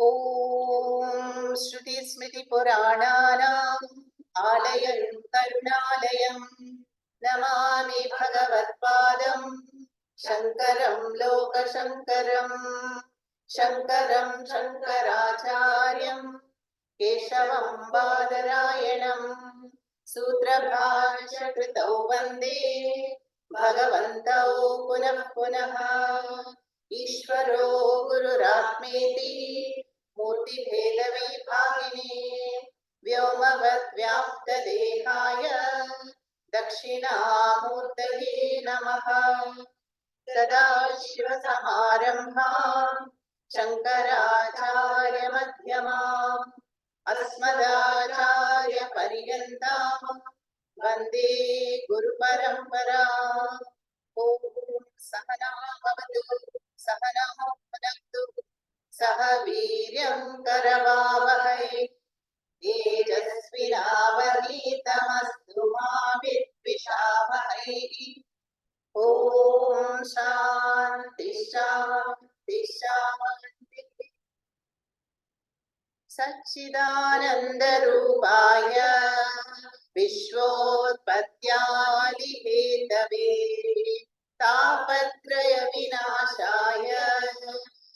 ॐ श्रुतिस्मृतिपुराणानाम् आलयं करुणालयं नमामि भगवत्पादं शङ्करं लोकशङ्करं शङ्करं शङ्कराचार्यं केशवं बादरायणं सूत्रभाष्यकृतौ वन्दे भगवन्तौ पुनः पुनः ईश्वरो गुरुरात्मेति मूर्तिभेदविभागिने व्योमवद्व्याप्तदेहाय दक्षिणामूर्तये नमः। सदाशिवसमारम्भाम् शङ्कराचार्यमध्यमाम् अस्मदाचार्यपर्यन्ताम् वन्दे गुरुपरम्पराम्। ॐ सहना भवतु सहनौ भुनक्तु सह वीर्यं करवावहै तेजस्विनावनीतमस्तु मा विद्विषावहै। ॐ शान्ति शान्ति शान्तिः। सच्चिदानन्दरूपाय विश्वोत्पत्त्यादिहेतवे तापत्रयविनाशाय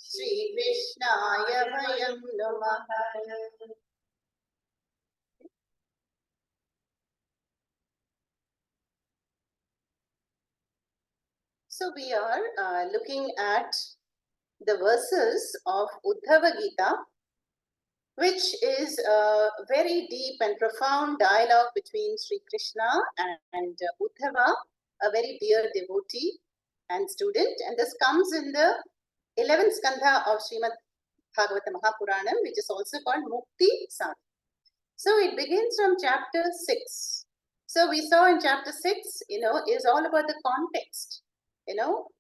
श्रीकृष्णाय वयं नमः। So we are looking at the verses of Uddhava Gita, which is a very deep and profound dialogue between Sri Krishna and Uddhava, a very dear devotee and student. And this comes in the 11th skandha of Srimad Bhagavata Mahapuranam, which is also called Mukti Sadhana. So it begins from chapter 6. So we saw in chapter 6, is all about the context.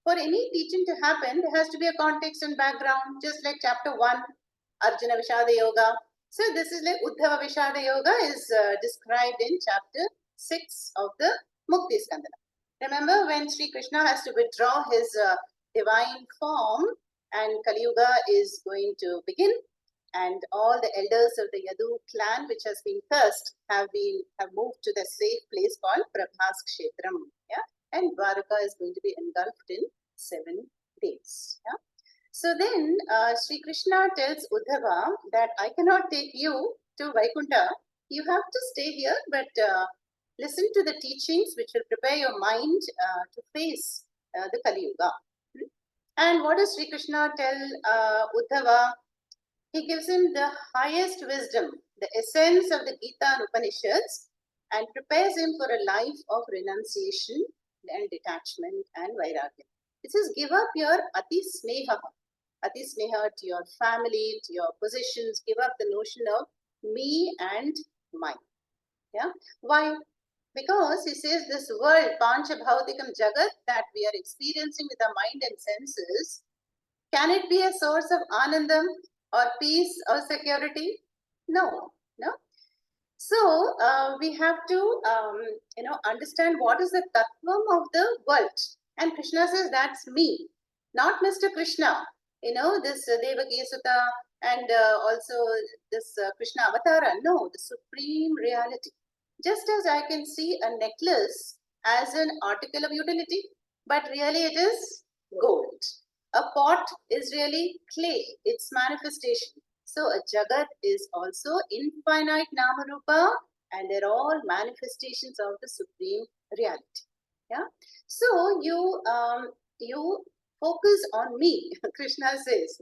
For any teaching to happen, there has to be a context and background, just like chapter 1, Arjuna Vishada Yoga. So this is like Uddhava Vishada Yoga is described in chapter 6 of the Mukti Skandana. Remember when Sri Krishna has to withdraw his divine form and Kali Yuga is going to begin, and all the elders of the Yadu clan, which has been cursed, have moved to the safe place called Prabhas Kshetram. Yeah? And Dwaraka is going to be engulfed in 7 days. Yeah? So then Sri Krishna tells Uddhava that I cannot take you to Vaikuntha. You have to stay here, but listen to the teachings which will prepare your mind to face the Kali Yuga. And what does Sri Krishna tell Uddhava? He gives him the highest wisdom, the essence of the Gita and Upanishads, and prepares him for a life of renunciation and detachment and vairagya. It says, give up your ati sneha to your family, to your possessions. Give up the notion of me and mine. Yeah. Why? Because he says this world, pancha bhautikam jagat, that we are experiencing with our mind and senses, can it be a source of anandam or peace or security? No. So we have to, understand what is the tattvam of the world. And Krishna says, that's me, not Mr. Krishna. This Devaki Sutta and also this Krishna Avatara. No, the supreme reality. Just as I can see a necklace as an article of utility, but really it is gold. A pot is really clay, its manifestation. So a jagat is also infinite Namarupa, and they're all manifestations of the supreme reality. Yeah. So you focus on me, Krishna says,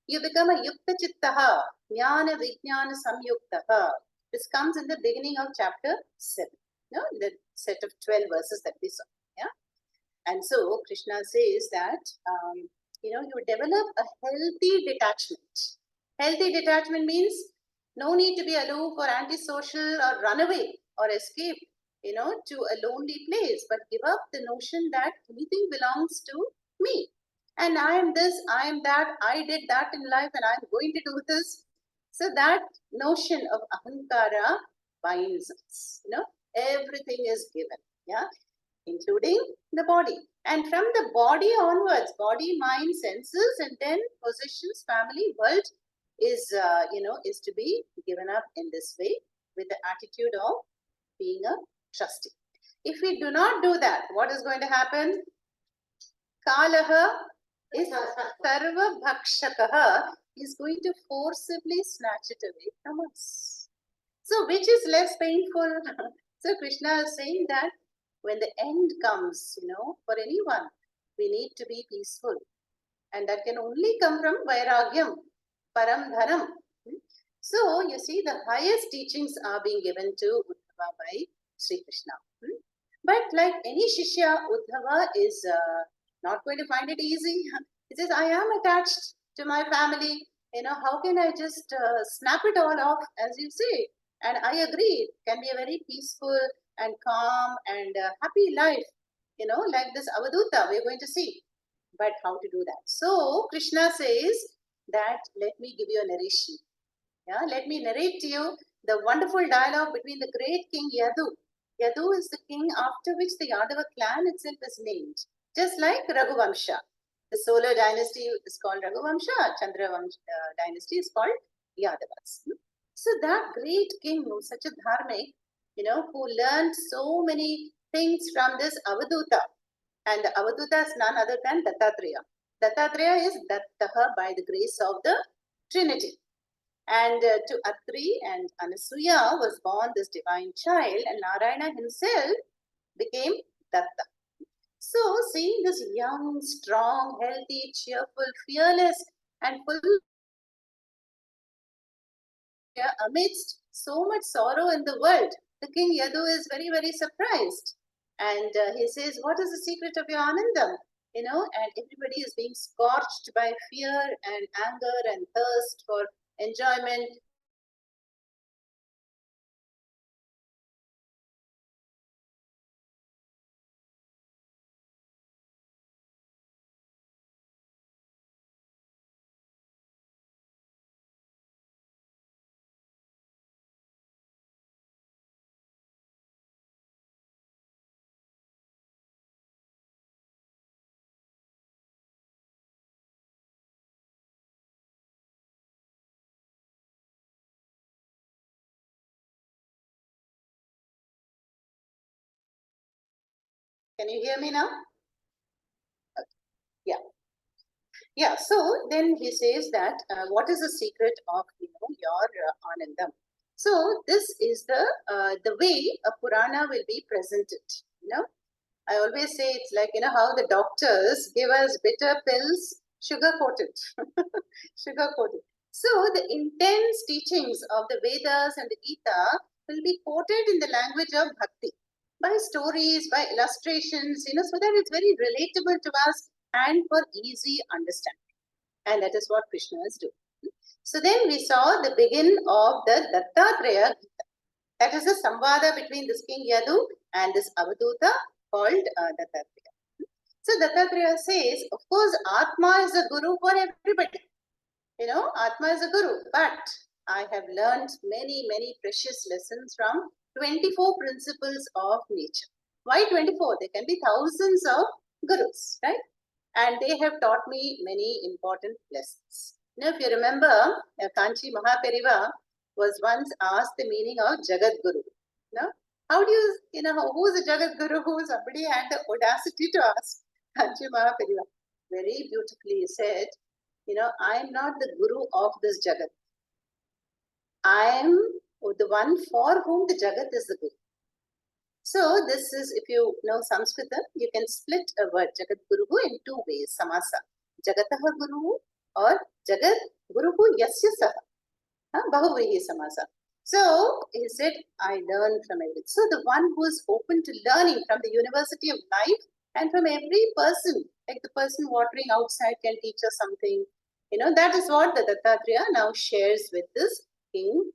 you become a yukta chittaha, jnana vijnana samyuktaha. This comes in the beginning of chapter 7, the set of 12 verses that we saw. Yeah. And so Krishna says that, you develop a healthy detachment. Healthy detachment means no need to be aloof or antisocial or run away or escape, to a lonely place, but give up the notion that anything belongs to me. And I am this, I am that, I did that in life and I'm going to do this. So that notion of ahankara binds us. Everything is given, yeah, including the body. And from the body onwards, body, mind, senses, and then possessions, family, world, is, is to be given up in this way with the attitude of being a trustee. If we do not do that, what is going to happen? Kalaha is sarva bhakshakaha is going to forcibly snatch it away from us. So which is less painful? So Krishna is saying that when the end comes, for anyone, we need to be peaceful. And that can only come from Vairagyam, Param Dharam. So you see, the highest teachings are being given to Uddhava by Sri Krishna. But like any Shishya, Uddhava is not going to find it easy. He says, I am attached to my family. How can I just snap it all off, as you say? And I agree, it can be a very peaceful and calm and happy life, like this Avaduta we're going to see. But how to do that? So Krishna says that let me give you a narration. Yeah, let me narrate to you the wonderful dialogue between the great king Yadu. Yadu is the king after which the Yadava clan itself is named, just like Raghuvamsha. The solar dynasty is called Raghuvamsha, Chandra dynasty is called Yadavas. So that great king, who's such a dharmic, who learned so many things from this Avaduta. And the Avaduta is none other than Dattatreya. Dattatreya is Dattaha by the grace of the Trinity. And to Atri and Anasuya was born this divine child, and Narayana himself became Datta. So, seeing this young, strong, healthy, cheerful, fearless, and full amidst so much sorrow in the world, the king Yadu is very, very surprised. And he says, what is the secret of your Anandam? And everybody is being scorched by fear and anger and thirst for enjoyment. Can you hear me now? Yeah. Yeah, so then he says that what is the secret of your Anandam? So this is the way a Purana will be presented. I always say it's like how the doctors give us bitter pills, sugar coated, sugar coated. So the intense teachings of the Vedas and the Gita will be quoted in the language of bhakti, by stories, by illustrations, so that it's very relatable to us and for easy understanding. And that is what Krishna is doing. So then we saw the begin of the Dattatreya Gita. That is the samvada between this king Yadu and this Avaduta called Dattatreya. So Dattatreya says, of course, Atma is a guru for everybody. Atma is a guru, but I have learned many, many precious lessons from 24 principles of nature. Why 24? There can be thousands of gurus, right? And they have taught me many important lessons. If you remember, Kanchi Mahaperiva was once asked the meaning of Jagat Guru. How do who is a Jagat Guru? Somebody had the audacity to ask Kanchi Mahaperiva. Very beautifully he said, I am not the Guru of this Jagat. I am the one for whom the Jagat is the Guru. So this is, if you know Sanskrit, you can split a word Jagat Guru in two ways, samasa. Jagataha Guru or Jagat Guru Yasya Saha. Bahuvrihi samasa. So he said, I learn from everything. So the one who is open to learning from the university of life and from every person, like the person watering outside can teach us something. That is what the Dattatreya now shares with this king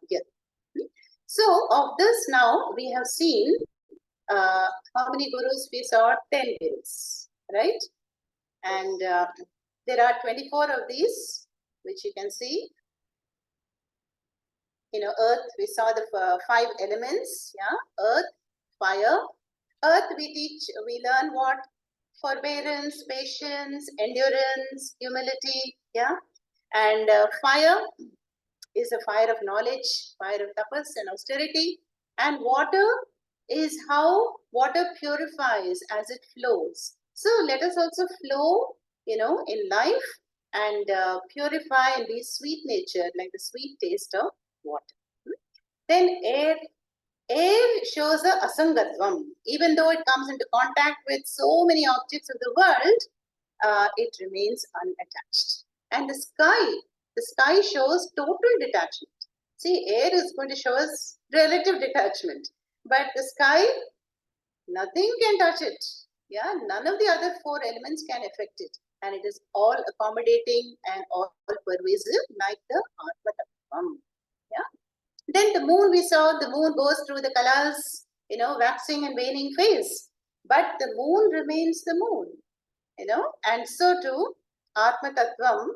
here. So of this now we have seen how many gurus we saw? 10 gurus, right? And there are 24 of these, which you can see. Earth, we saw the 5 elements, yeah, earth, fire. Earth, we learn what? Forbearance, patience, endurance, humility, yeah. And fire is a fire of knowledge, fire of tapas and austerity. And water is how water purifies as it flows. So let us also flow, in life and purify and be sweet natured, like the sweet taste of water. Then air. Air shows a asangatvam. Even though it comes into contact with so many objects of the world, it remains unattached. And the sky shows total detachment. See, air is going to show us relative detachment, but the sky, nothing can touch it. Yeah, none of the other four elements can affect it, and it is all accommodating and all pervasive, like the Atma Tattvam. Yeah. Then the moon, we saw the moon goes through the colors, waxing and waning phase, but the moon remains the moon. And so too, Atma Tattvam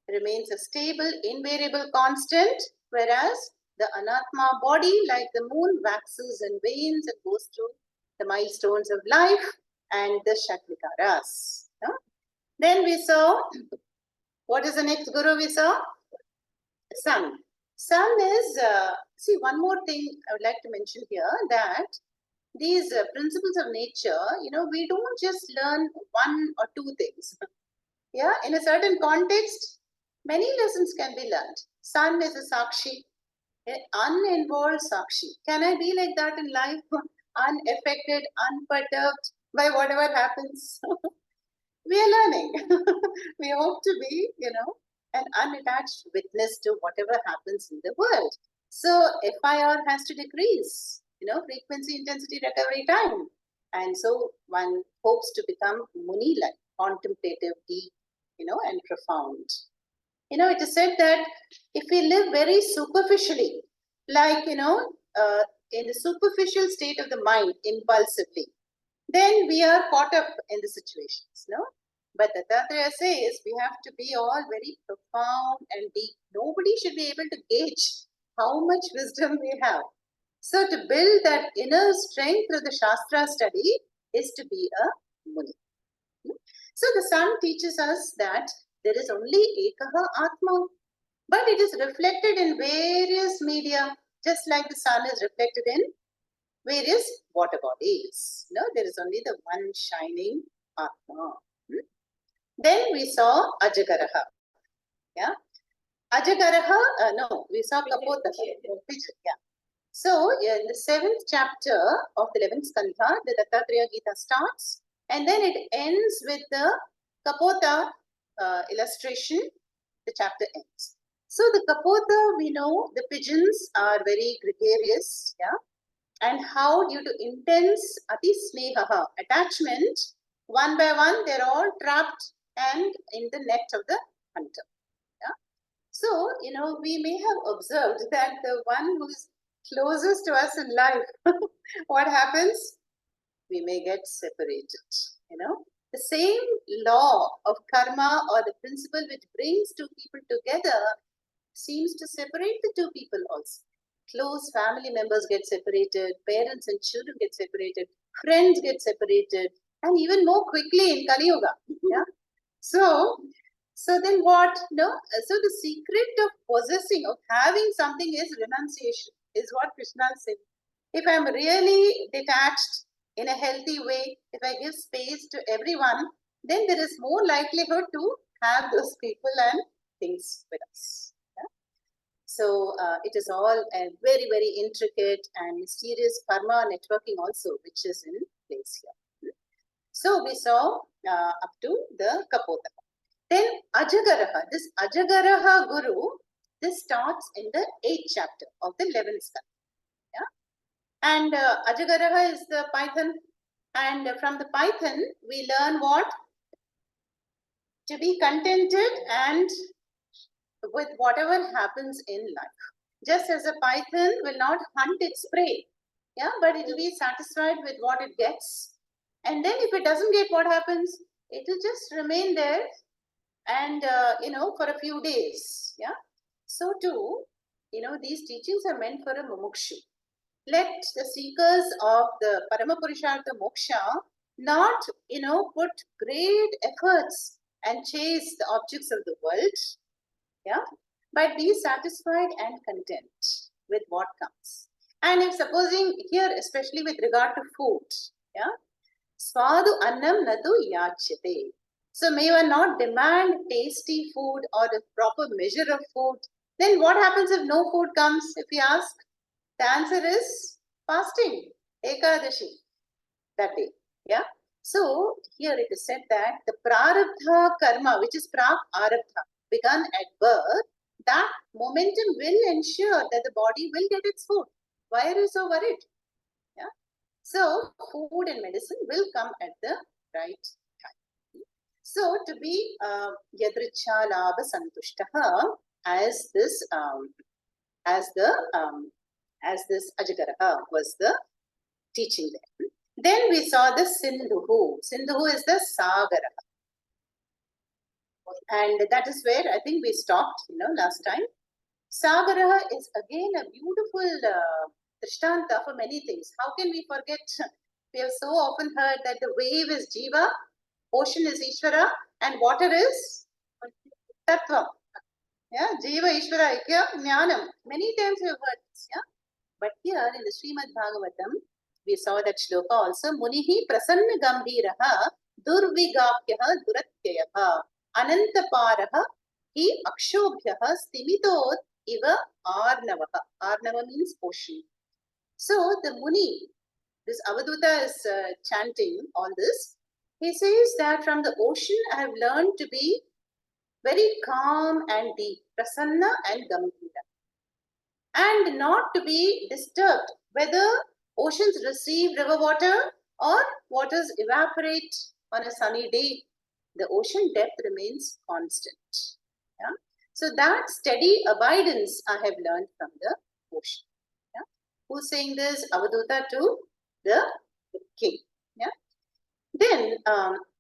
remains a stable, invariable constant, whereas the Anatma body, like the moon, waxes and wanes and goes through the milestones of life and the Shatvikaras. Then we saw, what is the next guru we saw? Sun. Sun is, see, one more thing I would like to mention here, that these principles of nature, we don't just learn one or two things. Yeah, in a certain context, many lessons can be learned. Sun is a sakshi, uninvolved sakshi. Can I be like that in life? Unaffected, unperturbed by whatever happens? We are learning. We hope to be, an unattached witness to whatever happens in the world. So FIR has to decrease, frequency, intensity, recovery time. And so one hopes to become Muni-like, contemplative, deep, and profound. It is said that if we live very superficially, like, in the superficial state of the mind, impulsively, then we are caught up in the situations, no? But Dattatreya says we have to be all very profound and deep. Nobody should be able to gauge how much wisdom we have. So to build that inner strength through the Shastra study is to be a Muni. So the sun teaches us that there is only Ekaha Atma, but it is reflected in various media, just like the sun is reflected in various water bodies. No, there is only the one shining Atma. Then we saw Ajagaraha. Yeah. Ajagaraha, no, we saw Kapota. Yeah. So in the 7th chapter of the 11th Skandha, the Dattatreya Gita starts, and then it ends with the Kapota illustration. The chapter ends. So the Kapota, we know the pigeons are very gregarious, yeah, and how due to intense ati snehaha, attachment, one by one they're all trapped and in the net of the hunter. Yeah. So, we may have observed that the one who's closest to us in life, what happens? We may get separated. The same law of karma, or the principle which brings two people together, seems to separate the two people also. Close family members get separated, parents and children get separated, friends get separated, and even more quickly in Kali Yuga. Yeah. So then what? No. So the secret of possessing, of having something, is renunciation. Is what Krishna said. If I'm really detached in a healthy way, if I give space to everyone, then there is more likelihood to have those people and things with us. Yeah? So it is all a very, very intricate and mysterious karma networking also, which is in place here. So we saw up to the Kapota. Then Ajagaraha, this Ajagaraha Guru, this starts in the 8th chapter of the 11th Skandha. Yeah? And Ajagaraha is the python, and from the python we learn what? To be contented and with whatever happens in life. Just as a python will not hunt its prey, yeah, but it will be satisfied with what it gets. And then if it doesn't get, what happens? It will just remain there and, for a few days. Yeah. So too, these teachings are meant for a mumukshu. Let the seekers of the Paramapurushartha moksha not, put great efforts and chase the objects of the world. Yeah, but be satisfied and content with what comes. And if supposing here, especially with regard to food, yeah, swadu annam nadu yachyate. So may one not demand tasty food or a proper measure of food. Then what happens if no food comes? If we ask, the answer is fasting, Ekadashi, that day. Yeah. So here it is said that the prarabdha karma, which is prak arabdha, begun at birth, that momentum will ensure that the body will get its food. Why are you so worried? Yeah. So food and medicine will come at the right time. So to be yadricha labha santushtaha, as this as the as this Ajagaraha was the teaching them. Then we saw the Sindhu. Sindhu is the Sagara. And that is where I think we stopped, last time. Sagara is again a beautiful Drishtanta for many things. How can we forget? We have so often heard that the wave is Jiva, ocean is Ishvara, and water is Tattva. Yeah, Jiva, Ishvara, Ikya, Jnanam. Many times we have heard this. Yeah? But here in the Srimad Bhagavatam, we saw that shloka also. Munihi prasanna gambhiraha durvigapyaha duratyayaha anantaparaha hi akshobhyaha stimitot iva arnavaha. Arnava means ocean. So the Muni, this Avaduta is chanting all this. He says that from the ocean I have learned to be very calm and deep, prasanna and gambhira, and not to be disturbed whether oceans receive river water or waters evaporate on a sunny day. The ocean depth remains constant. Yeah? So that steady abidance I have learned from the ocean. Yeah? Who's saying this? Avaduta to the king. Yeah? Then,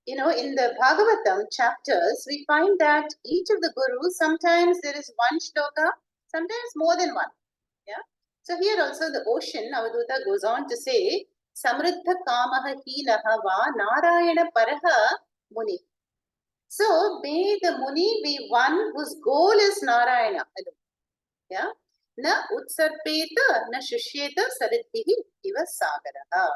in the Bhagavatam chapters, we find that each of the gurus, sometimes there is one shloka, sometimes more than one. Yeah. So here also the ocean, Avaduta goes on to say, Samriddha kamaha hinaha va narayana paraha muni. So may the muni be one whose goal is Narayana. Yeah. Na utsarpeta na shushyeta saridhihi iva sagaraha.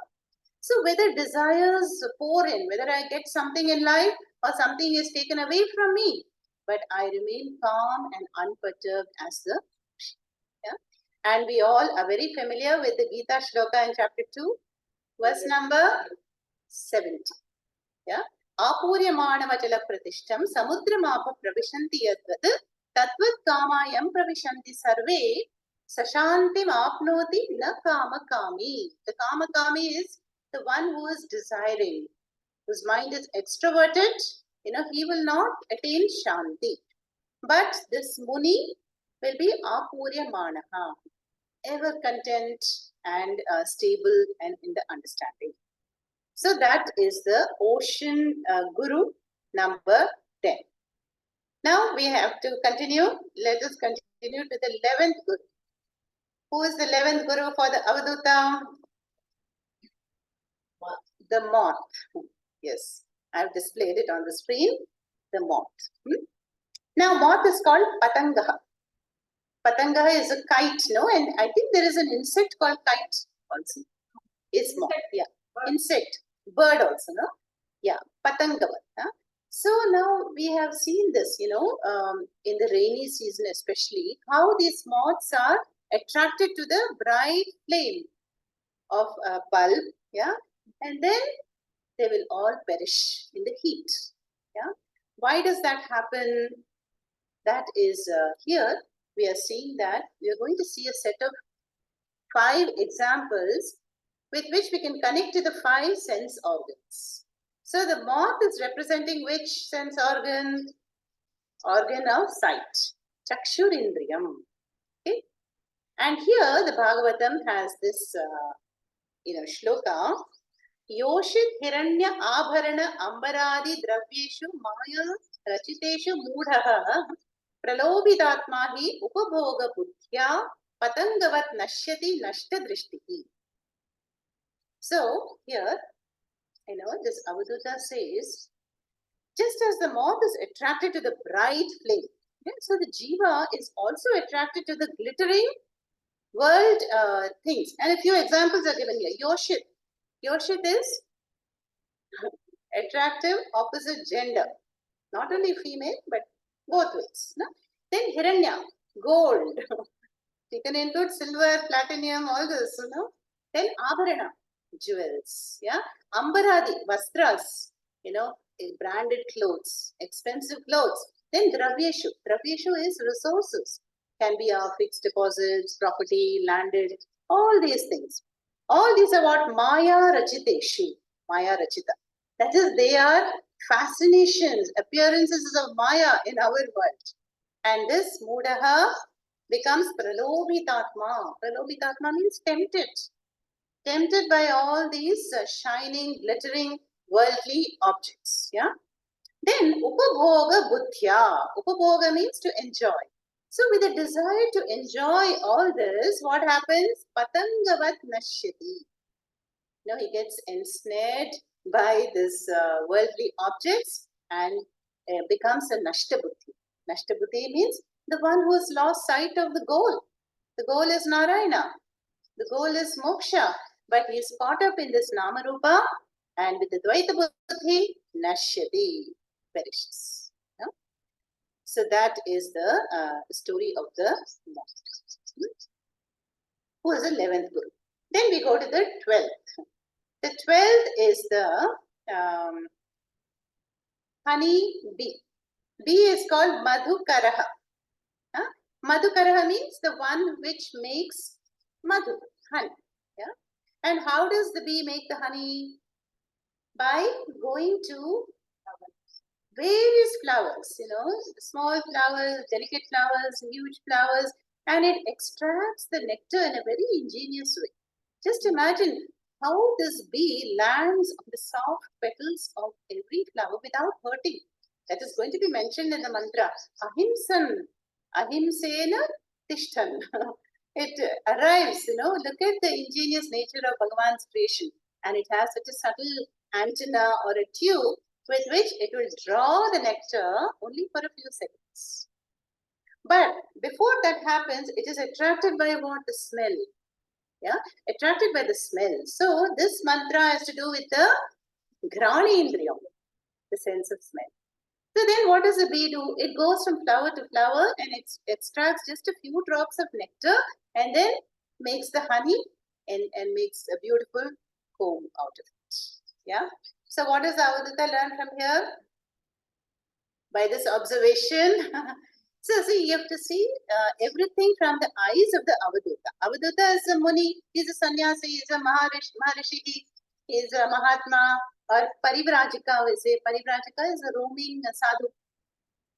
So whether desires pour in, whether I get something in life or something is taken away from me, but I remain calm and unperturbed as the ocean. Yeah? And we all are very familiar with the Gita shloka in chapter 2, verse number 70. Yeah? Apuryamana pratishtam samudramapa pravishanti yadvad tatvat kamayam pravishanti sarve sashantim apnoti na kama kami. The kama kami is the one who is desiring, whose mind is extroverted, he will not attain shanti. But this muni will be apuryamanaha, ever content and stable and in the understanding. So that is the ocean guru number 10. Now we have to continue. Let us continue to the 11th guru. Who is the 11th guru for the Avaduta? The moth. Yes, I have displayed it on the screen. The moth. Now moth is called Patangaha. Patangaha is a kite, no? And I think there is an insect called kite also. It's moth, yeah. Insect. Bird also, no? Yeah, Patangavat. Huh? So now we have seen this, in the rainy season especially, how these moths are attracted to the bright flame of a bulb, yeah? And then they will all perish in the heat. Yeah. Why does that happen? That is here we are seeing that we are going to see a set of 5 examples with which we can connect to the 5 sense organs. So the moth is representing which sense organ? Organ of sight, Chakshurindriyam. Okay. And here the Bhagavatam has this, shloka. Yoshit hiranya abharana ambaradi dravyeshu maya rachiteshu mudhaha pralobidatma hi upabhoga buddhya patangavat nashyati nashta drishtihi. So here, this Avaduta says, just as the moth is attracted to the bright flame, Yeah? So the jiva is also attracted to the glittering world things. And a few examples are given here. Yoshit. Yoshit is attractive opposite gender. Not only female, but both ways. No? Then Hiranya, gold. You can include silver, platinum, all this, you know. Then Abharana, jewels. Yeah. Ambaradi, vastras, you know, branded clothes, expensive clothes. Then Dravyeshu. Dravyeshu is resources. Can be our fixed deposits, property, landed, all these things. All these are what Maya Rachiteshu. Maya Rachita. That is, they are fascinations, appearances of Maya in our world. And this Mudaha becomes Pralobitatma. Pralobitatma means tempted. Tempted by all these shining, glittering, worldly objects. Yeah. Then Upabhoga Buddhya. Upabhoga means to enjoy. So with a desire to enjoy all this, what happens? Patangavat Nashyati. You know, he gets ensnared by this worldly objects and becomes a Nashtabuddhi. Nashtabuddhi means the one who has lost sight of the goal. The goal is Narayana. The goal is moksha. But he is caught up in this Namarupa, and with the Dvaita Buddhi, Nashyati, perishes. Yeah? So that is the story of the monk, who is the 11th Guru. Then we go to the 12th. The 12th is the honey bee. Bee is called Madhukaraha. Huh? Madhukaraha means the one which makes madhu, honey. Yeah? And how does the bee make the honey? By going to various flowers, you know, small flowers, delicate flowers, huge flowers, and it extracts the nectar in a very ingenious way. Just imagine how this bee lands on the soft petals of every flower without hurting. That is going to be mentioned in the mantra. Ahimsan, ahimsena tishtan. It arrives, you know, look at the ingenious nature of Bhagavan's creation. And it has such a subtle antenna or a tube with which it will draw the nectar only for a few seconds. But before that happens, it is attracted by what? The smell. Yeah, attracted by the smell. So this mantra has to do with the Granendriyam, the sense of smell. So then what does the bee do? It goes from flower to flower and it extracts just a few drops of nectar and then makes the honey and makes a beautiful comb out of it. Yeah. So what does Avadutta learn from here? By this observation. So see, you have to see everything from the eyes of the Avadutta. Avadutta is a Muni, he is a sannyasi, he is a Maharishi, he is a Mahatma, or Parivrajika, we say. Parivrajika is a roaming sadhu.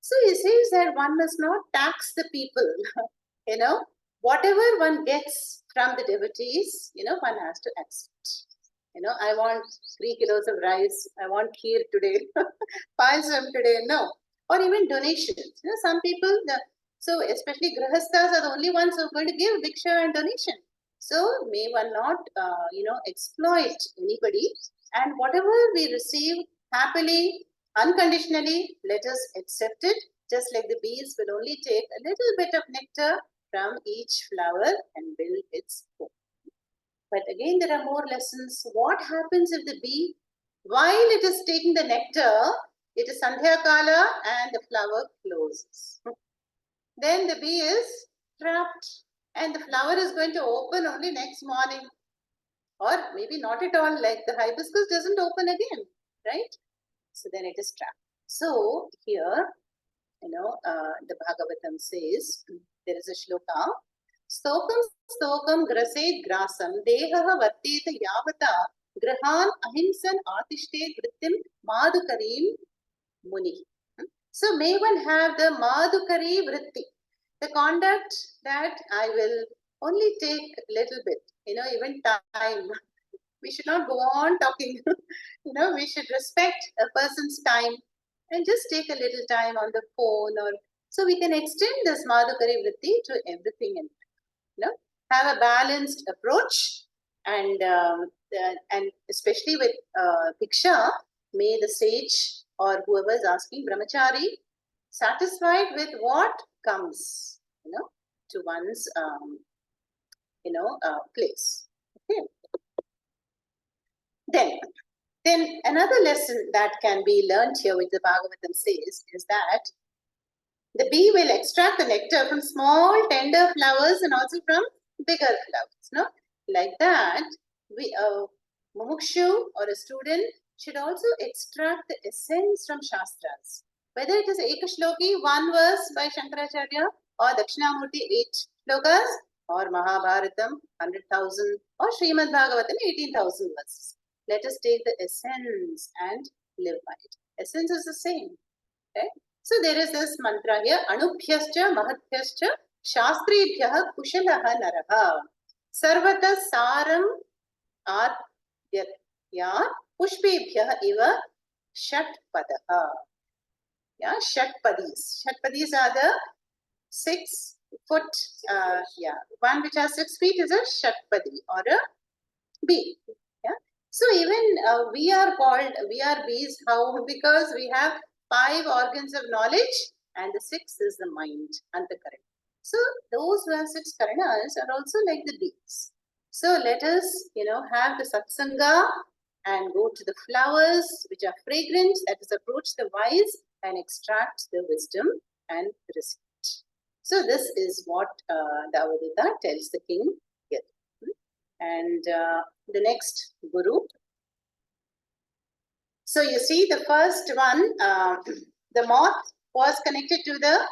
So he says that one must not tax the people. You know, whatever one gets from the devotees, you know, one has to accept. You know, I want 3 kilos of rice, I want kheer today, payasam today, no. Or even donations. You know, some people, so especially grahasthas are the only ones who are going to give diksha and donation. So may one not, you know, exploit anybody. And whatever we receive happily, unconditionally, let us accept it. Just like the bees will only take a little bit of nectar from each flower and build its home. But again, there are more lessons. What happens if the bee, while it is taking the nectar, it is Sandhya Kala and the flower closes. Then the bee is trapped and the flower is going to open only next morning. Or maybe not at all, like the hibiscus doesn't open again, right? So then it is trapped. So here, you know, the Bhagavatam says, there is a shloka, Stokam stokam graset grasam dehaha varteta yavata grahan ahimsan atishte vrittim madhukarim muni. So may one have the madhukari vritti, the conduct that I will only take a little bit, you know, even time. We should not go on talking. You know, we should respect a person's time and just take a little time on the phone, or so we can extend this madhukari vritti to everything in life. You know, have a balanced approach, and especially with diksha, may the sage or whoever is asking brahmachari satisfied with what comes, to one's, place. Okay. Then another lesson that can be learned here, which the Bhagavatam says, is that the bee will extract the nectar from small, tender flowers and also from bigger flowers. No, like that, a mumukshu or a student should also extract the essence from shastras. Whether it is Ekashloki, one verse by Shankaracharya, or Dakshinamurti, 8 shlokas, or Mahabharatam, 100,000, or Srimad Bhagavatam, 18,000 verses. Let us take the essence and live by it. Essence is the same. Okay? So there is this mantra here, Anubhyascha Mahathyascha Shastribhyah Kushalaha Naraha Sarvata Saram Adyatya Pushpebhyah Iva Shatpadaha. Yeah, Shatpadis. Shatpadis are the 6 foot, one which has 6 feet is a Shatpadi or a bee. Yeah. So even we are bees. How? Because we have 5 organs of knowledge, and the 6th is the mind, Antakarana. So those who have 6 karanas are also like the bees. So let us, have the satsanga and go to the flowers which are fragrant. Let us approach the wise and extract the wisdom and receive it. So this is what the Avadhuta tells the king here. And the next guru. So you see the first one, the moth was connected to the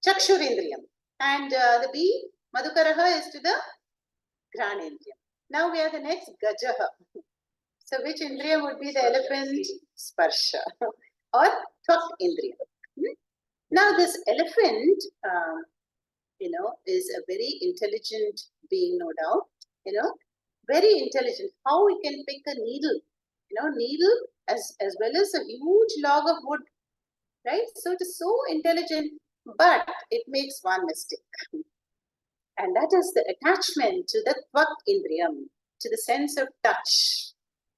Chakshurindriyam, and the bee, Madhukaraha, is to the Granendriyam. Now we have the next Gajaha. So which Indriyam would be the elephant? Sparsha or Twak Indriyam. Now this elephant, is a very intelligent being, no doubt, very intelligent. How he can pick a needle, needle as well as a huge log of wood, right? So it is so intelligent, but it makes one mistake. And that is the attachment to the Tvak Indriyam, to the sense of touch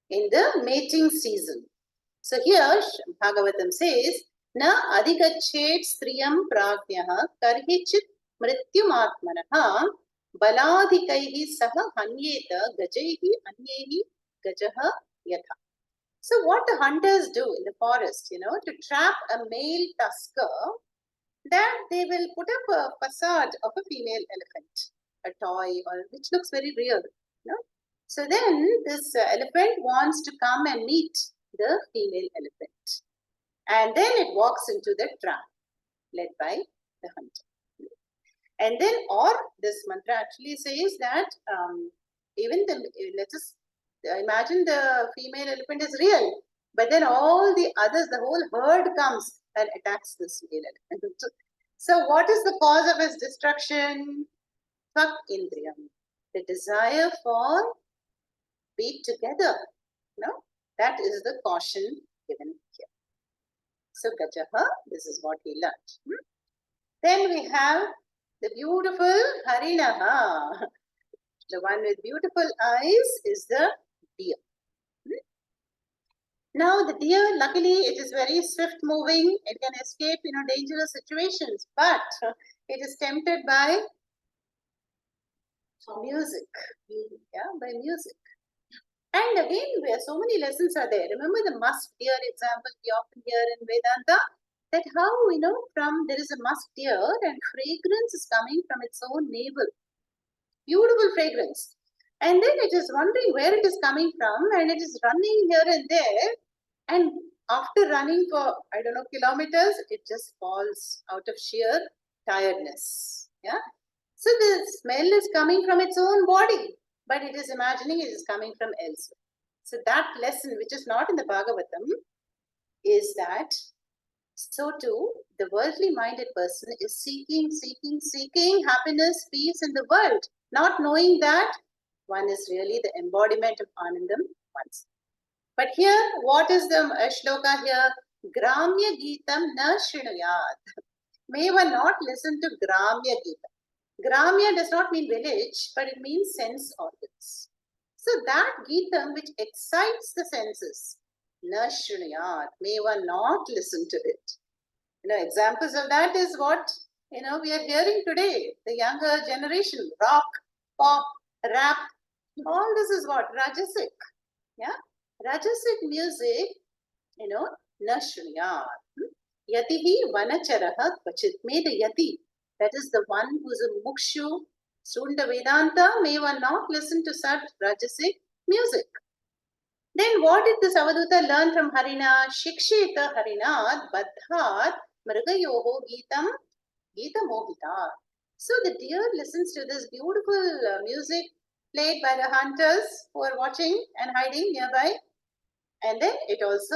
in the mating season. So here Bhagavatam says, Na adhigachet striyam pragyaha karhichit mrityumatmanaha baladhikaihi saha hanyeta gajaihi anyehi gajaha yatha. So what the hunters do in the forest, to trap a male tusker, that they will put up a facade of a female elephant, a toy, or which looks very real. So then this elephant wants to come and meet the female elephant. And then it walks into the trap led by the hunter. And then, or this mantra actually says that let us imagine the female elephant is real, but then all the others, the whole herd comes and attacks this male elephant. So what is the cause of his destruction? Tvak Indriyam, the desire for be together. That is the caution given here. So Gajaha, this is what he learned. Then we have the beautiful Harinaha. The one with beautiful eyes is the deer. Now the deer, luckily, it is very swift moving. It can escape, dangerous situations, but it is tempted by music. Yeah, by music. And again, where so many lessons are there. Remember the musk deer example we often hear in Vedanta? That how, there is a musk deer and fragrance is coming from its own navel. Beautiful fragrance. And then it is wondering where it is coming from, and it is running here and there. And after running for, kilometers, it just falls out of sheer tiredness. Yeah. So the smell is coming from its own body, but it is imagining it is coming from elsewhere. So that lesson, which is not in the Bhagavatam, is that so too the worldly minded person is seeking happiness, peace in the world, not knowing that one is really the embodiment of Anandam once. But here, what is the shloka here? Gramya Geetam na shrunuyat. May one not listen to Gramya Geetam. Gramya does not mean village, but it means sense organs. So that Geetam which excites the senses, na shrunuyat, may one not listen to it. Examples of that is what, we are hearing today, the younger generation, rock, pop, rap, all this is what? Rajasic. Yeah? Rajasic music, na shriyat. Yatihi vanacharaha kvachit. May the yati, that is the one who is a mukshu, student of Vedanta, may one not listen to such Rajasic music. Then what did this Avaduta learn from Harina? Shikshita Harinat Badhat Mrgayoho Geetam Gita Mohita. So the deer listens to this beautiful music played by the hunters who are watching and hiding nearby. And then it also,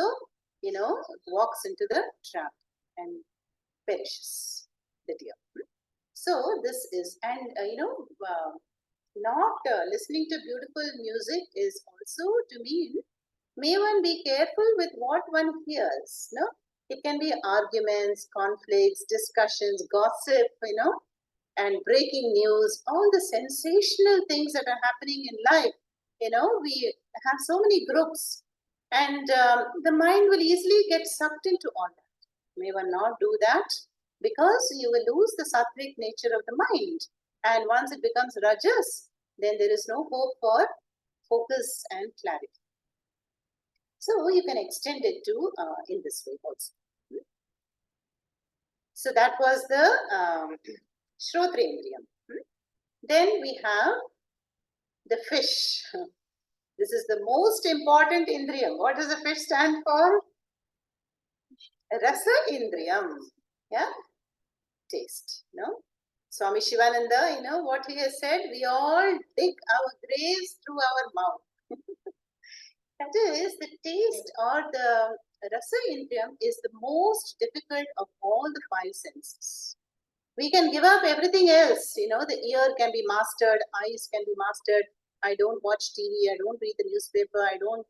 walks into the trap and perishes, the deer. So this is, and not listening to beautiful music is also to mean, may one be careful with what one hears, no? It can be arguments, conflicts, discussions, gossip, and breaking news, all the sensational things that are happening in life. We have so many groups, and the mind will easily get sucked into all that. May one not do that, because you will lose the sattvic nature of the mind. And once it becomes rajas, then there is no hope for focus and clarity. So you can extend it to in this way also. So that was the Shrotrendriyam. Then we have the fish. This is the most important Indriyam. What does the fish stand for? Rasa Indriyam. Yeah? Taste. Swami Shivananda, what he has said, we all dig our graves through our mouth. That is, the taste or the Rasa Indriyam is the most difficult of all the five senses. We can give up everything else. The ear can be mastered, eyes can be mastered. I don't watch TV, I don't read the newspaper, I don't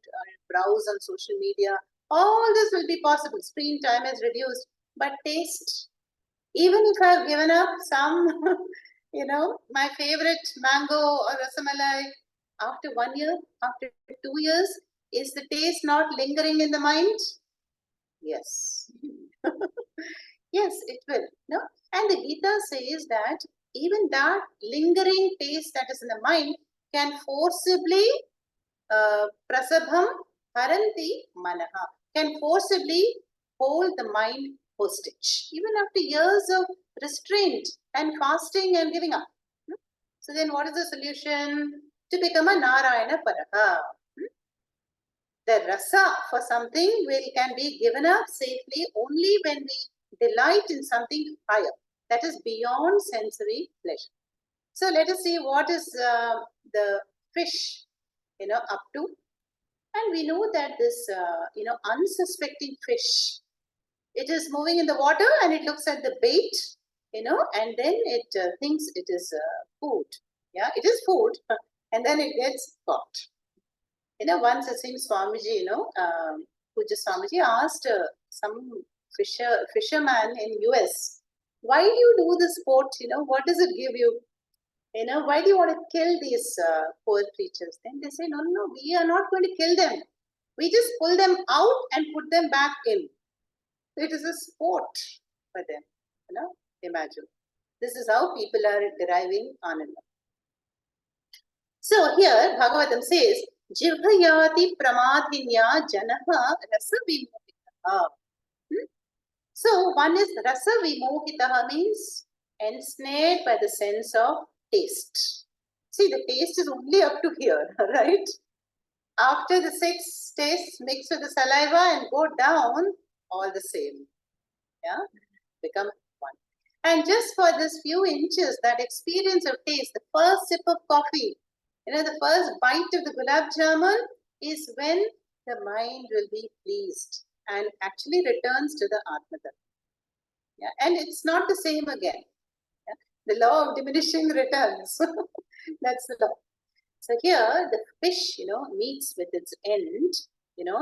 browse on social media. All this will be possible. Screen time is reduced. But taste, even if I've given up some, my favorite mango or rasamalai, after 1 year, after 2 years, is the taste not lingering in the mind? Yes. Yes, it will. No? And the Gita says that even that lingering taste that is in the mind can forcibly prasabham haranti manaha, can forcibly hold the mind hostage, even after years of restraint and fasting and giving up. So then what is the solution? To become a Narayana Paraha. The rasa for something can be given up safely only when we delight in something higher, that is beyond sensory pleasure. So let us see what is the fish, up to. And we know that this, unsuspecting fish, it is moving in the water and it looks at the bait, and then it thinks it is food. Yeah, it is food, and then it gets caught. Once it seems Swamiji, Puja Swamiji asked some fisherman in US, why do you do this sport? What does it give you? Why do you want to kill these poor creatures? Then they say, no, we are not going to kill them. We just pull them out and put them back in. It is a sport for them. Imagine. This is how people are deriving ananda. So here Bhagavatam says, Jivhayati pramadhinya janaha rasa vimohitaha. So one is rasa vimohitaha, means ensnared by the sense of taste. See, the taste is only up to here, right? After the 6 tastes mix with the saliva and go down, all the same. Yeah, become one. And just for this few inches, that experience of taste, the first sip of coffee, the first bite of the gulab jamun is when the mind will be pleased and actually returns to the Atmata. Yeah, and it's not the same again. Yeah? The law of diminishing returns. That's the law. So here the fish, meets with its end,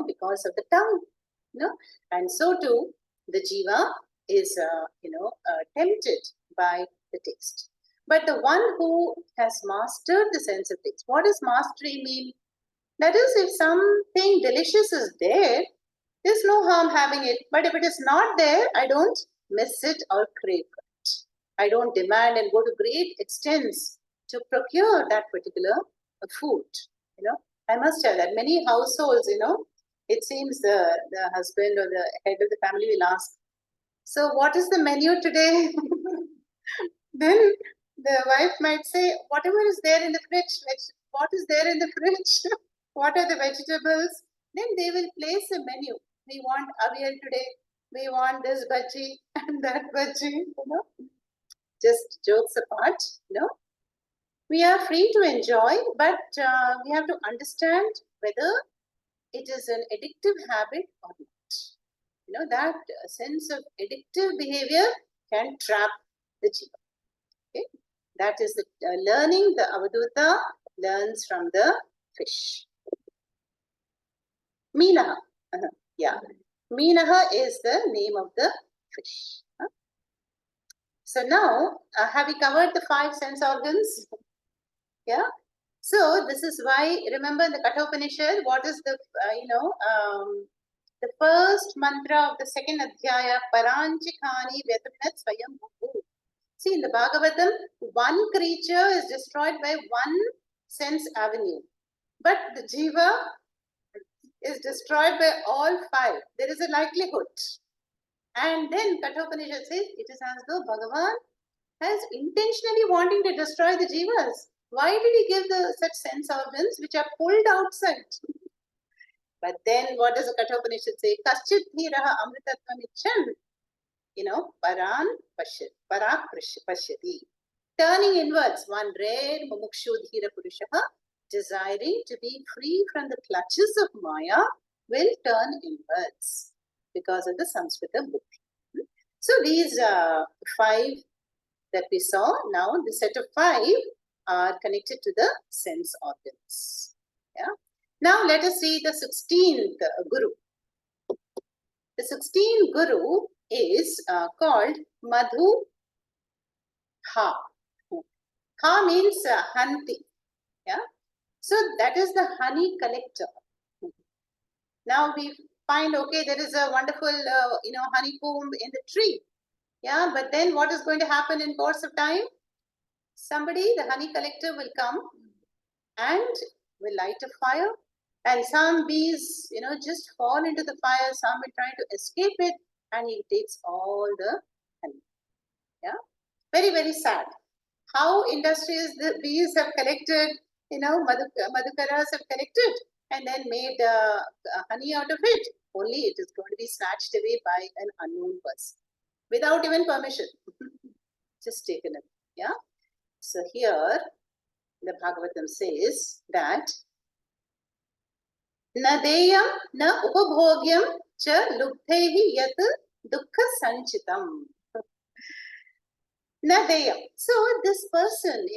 because of the tongue, and so too the jiva is, tempted by the taste. But the one who has mastered the sense of taste, what does mastery mean? That is, if something delicious is there, there's no harm having it. But if it is not there, I don't miss it or crave it. I don't demand and go to great extents to procure that particular food. I must tell that many households, it seems the husband or the head of the family will ask, so what is the menu today? Then the wife might say, whatever is there in the fridge, what is there in the fridge? What are the vegetables? Then they will place a menu. We want avial today. We want this bhaji and that bhaji. Just jokes apart. We are free to enjoy, but we have to understand whether it is an addictive habit or not. That sense of addictive behavior can trap the jiva. Okay? That is the learning the Avaduta learns from the fish. Minaha. Yeah. Minaha is the name of the fish. So now, have we covered the 5 sense organs? Yeah. So this is why, remember in the Kathopanishad, what is the, the first mantra of the second adhyaya, Paranchikani Vedavinat Swayam Bhuku. See, in the Bhagavatam, one creature is destroyed by one sense avenue. But the jiva is destroyed by all 5. There is a likelihood. And then Kathopanishad says, it is as though Bhagavan has intentionally wanting to destroy the jivas. Why did he give such sense organs which are pulled outside? But then what does the Kathopanishad say? Kaschit dhiraha amritatvam icchan, paran pashyati. Turning inwards, one rare mumukshu dhira purushaha, desiring to be free from the clutches of Maya, will turn inwards because of the Samskrita buddhi. So these 5 that we saw, now the set of 5 are connected to the sense organs. Yeah. Now let us see the 16th Guru. The 16th Guru is called Madhu Ha. Ha means Hanti. Yeah. So that is the honey collector. Now we find, okay, there is a wonderful, honeycomb in the tree. Yeah, but then what is going to happen in course of time? Somebody, the honey collector, will come and will light a fire. And some bees, just fall into the fire. Some will try to escape it, and he takes all the honey. Yeah, very, very sad. How industrious the bees have collected, madhukaras have collected and then made honey out of it. Only it is going to be snatched away by an unknown person without even permission. Just taken it. Yeah. So here the Bhagavatam says that na deyam na upabhogyam cha lubdhehi yat dukkha sanchitam. Nadeyam. So this person,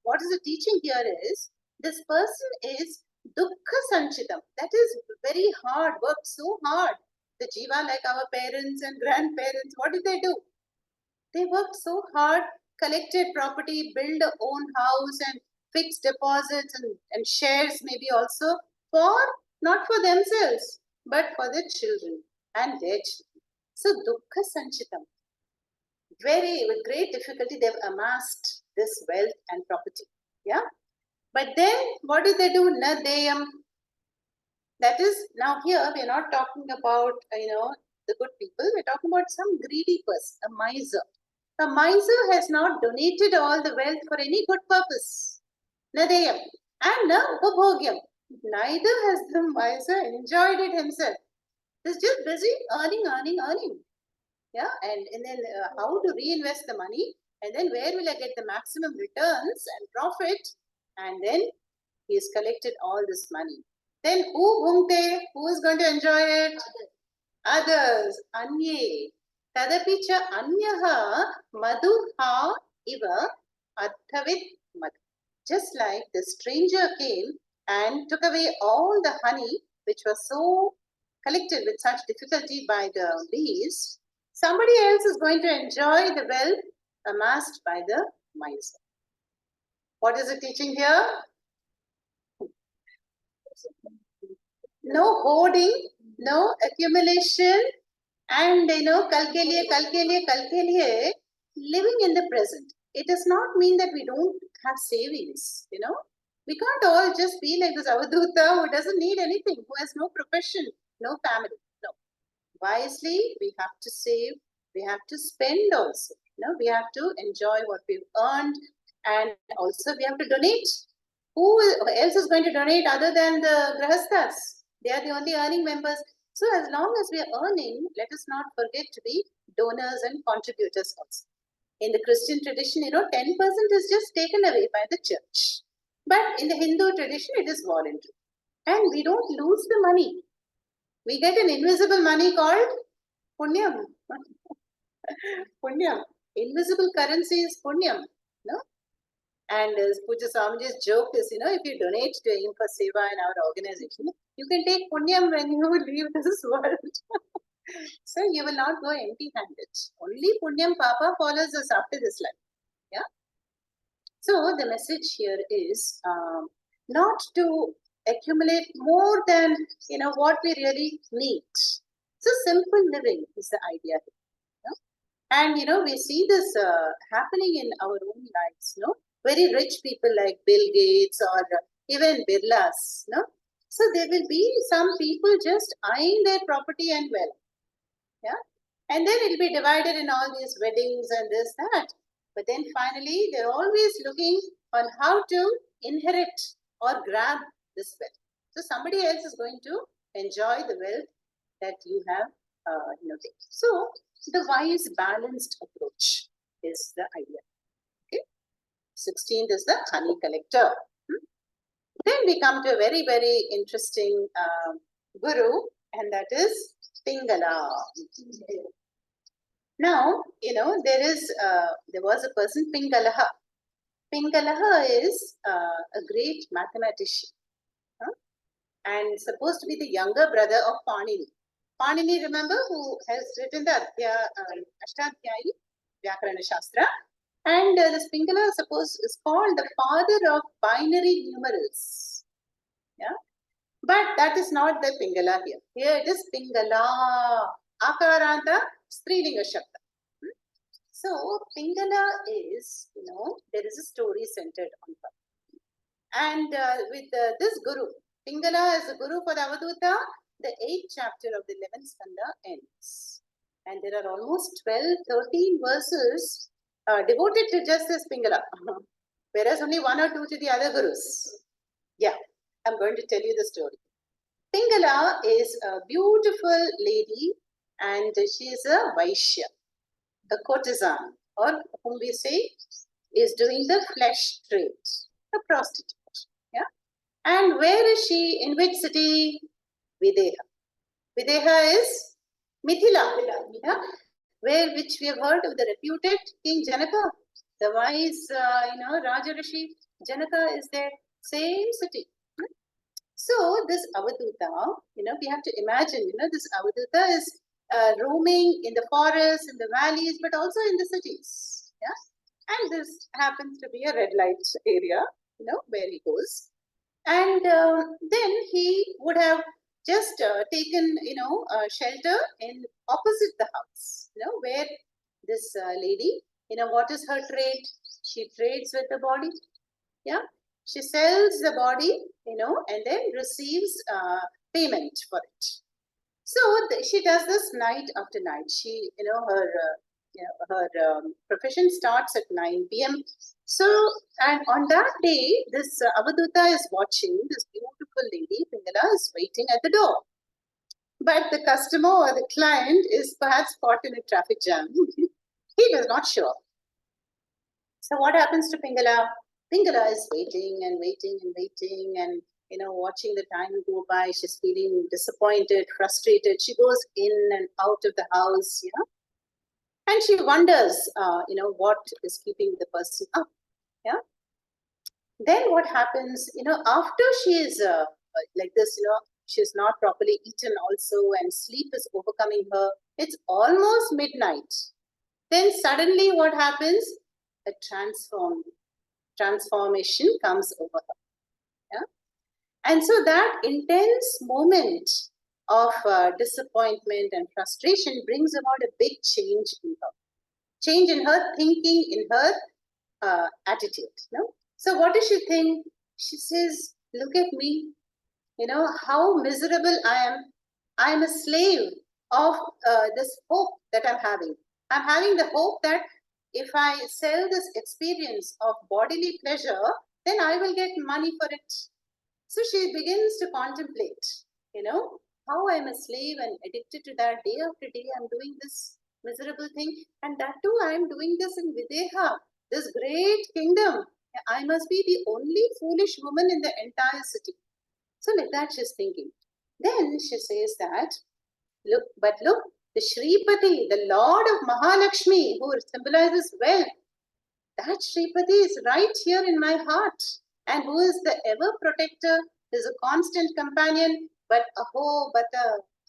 what is the teaching here is, this person is dukkha sanchitam. That is very hard, worked so hard. The jiva, like our parents and grandparents, what did they do? They worked so hard, collected property, built a own house and fixed deposits and shares maybe also not for themselves, but for their children and their children. So dukkha sanchitam. With great difficulty, they've amassed this wealth and property. Yeah. But then what do they do? Na deyam. That is, now here we are not talking about, the good people. We're talking about some greedy person, a miser. A miser has not donated all the wealth for any good purpose. Na deyam. And na upabhogyam. Neither has the miser enjoyed it himself. He's just busy earning. Yeah, and then how to reinvest the money, and then where will I get the maximum returns and profit, and then he has collected all this money. Then who is going to enjoy it? Others. Anye. Tadapi cha anyaha madhuha iva adhavit madhu. Just like the stranger came and took away all the honey which was so collected with such difficulty by the bees, somebody else is going to enjoy the wealth amassed by the miser. What is the teaching here? No hoarding, no accumulation, And kal ke liye, kal ke liye, kal ke liye, living in the present. It does not mean that we don't have savings, We can't all just be like this Avaduta who doesn't need anything, who has no profession, no family. No. Wisely, we have to save, we have to spend also. We have to enjoy what we've earned, and also we have to donate. Who else is going to donate other than the Grahasthas? They are the only earning members. So as long as we are earning, let us not forget to be donors and contributors also. In the Christian tradition, 10% is just taken away by the church. But in the Hindu tradition, it is voluntary. And we don't lose the money. We get an invisible money called punyam. Punyam. Invisible currency is punyam. No? And as Puja Swamiji's joke is, if you donate to Aim for Seva in our organization, you can take punyam when you leave this world. So you will not go empty-handed. Only punyam papa follows us after this life. Yeah. So the message here is not to accumulate more than what we really need. So simple living is the idea here. And we see this happening in our own lives. Very rich people like Bill Gates or even Birlas. So there will be some people just eyeing their property and wealth. Yeah. And then it will be divided in all these weddings and this, that. But then finally, they're always looking on how to inherit or grab this wealth. So somebody else is going to enjoy the wealth that you have taken. So the wise, balanced approach is the idea. Okay. 16th is the honey collector. Then we come to a very, very interesting guru, and that is Pingala. Now, there was a person, Pingalaha. Pingalaha is a great mathematician, and supposed to be the younger brother of Panini. Panini, remember, who has written the Ashtadhyayi, Vyakarana Shastra. And this Pingala, suppose, is called the father of binary numerals. Yeah. But that is not the Pingala here. Here it is Pingala. Akaranta Strilinga Shabda. So Pingala is, there is a story centered on her. And with this guru, Pingala as a guru for the Avaduta, the 8th chapter of the 11th skanda ends. And there are almost 12, 13 verses devoted to just this Pingala, whereas only 1 or 2 to the other gurus. Yeah, I'm going to tell you the story. Pingala is a beautiful lady, and she is a Vaishya, a courtesan, or whom we say is doing the flesh trade, a prostitute. Yeah. And where is she? In which city? Videha. Videha is Mithila. Yeah. Which we have heard of the reputed King Janaka, the wise, Rajarishi Janaka is there, same city. So this Avaduta, we have to imagine, this Avaduta is roaming in the forests, in the valleys, but also in the cities. Yeah, and this happens to be a red light area, where he goes, and then he would have just taken, shelter in opposite the house, where this lady, what is her trade? She trades with the body. Yeah, she sells the body, and then receives payment for it. So she does this night after night. She, her profession starts at 9 p.m. So, and on that day, this Avaduta is watching, this beautiful lady, Pingala, is waiting at the door. But the customer or the client is perhaps caught in a traffic jam. He does not show up. So what happens to Pingala? Pingala is waiting and waiting and waiting and, watching the time go by. She's feeling disappointed, frustrated. She goes in and out of the house, and she wonders, what is keeping the person up. Yeah. Then what happens, after she is like this, she's not properly eaten also, and sleep is overcoming her. It's almost midnight. Then suddenly what happens? A transformation comes over her. Yeah. And so that intense moment of disappointment and frustration brings about a big change in her. Change in her thinking, in her attitude. No? So what does she think? She says, look at me, how miserable I am. I am a slave of this hope that I'm having. I'm having the hope that if I sell this experience of bodily pleasure, then I will get money for it. So she begins to contemplate, how I'm a slave and addicted to that. Day after day, I'm doing this miserable thing. And that too, I'm doing this in Videha, this great kingdom. I must be the only foolish woman in the entire city. So like that she's thinking. Then she says that, look, the Shripati, the Lord of Mahalakshmi, who symbolizes wealth, that Shripati is right here in my heart. And who is the ever protector, is a constant companion. But